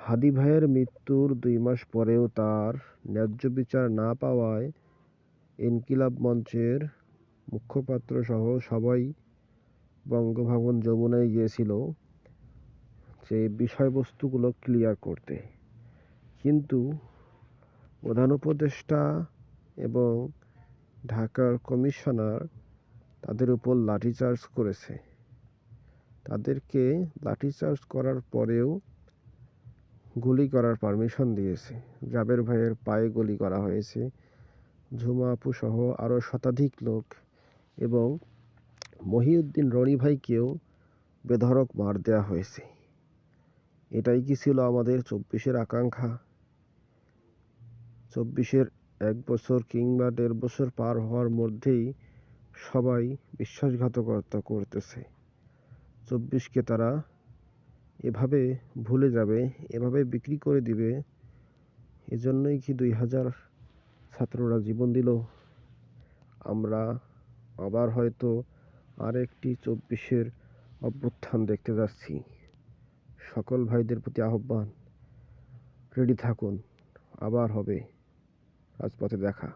হাদী ভাইয়ের মৃত্যুর ২ মাস পরেও তার ন্যায্য বিচার না পাওয়ায় ইনকিলাব মঞ্চের মুখপাত্রসহ সবাই বঙ্গভবন যমুনায় গিয়েছিল যে বিষয়বস্তুগুলো ক্লিয়ার করতে। কিন্তু প্রধান উপদেষ্টা এবং ঢাকার কমিশনার তাদের উপর লাঠিচার্জ করেছে। তাদেরকে লাঠিচার্জ করার পরেও গুলি করার পারমিশন দিয়েছে। জাবের ভাইয়ের পায়ে গুলি করা হয়েছে, ঝুমা আপু সহ আরও শতাধিক লোক, এবং মহিউদ্দিন রনি ভাইকেও বেধড়ক মার দেওয়া হয়েছে। এটাই কি ছিল আমাদের ২৪-এর আকাঙ্ক্ষা? ২৪-এর ১ বছর কিংবা ১.৫ বছর পার হওয়ার মধ্যেই সবাই বিশ্বাসঘাতকতা করতেছে। ২৪-কে তারা এভাবে ভুলে যাবে, এভাবে বিক্রি করে দিবে। এজন্যই কি ২,০০০ ছাত্ররা জীবন দিল? আমরা আবার হয়তো আরেকটি ২৪-এর অভ্যুত্থান দেখতে যাচ্ছি। সকল ভাইদের প্রতি আহ্বান, রেডি থাকুন, আবার হবে রাজপথে দেখা।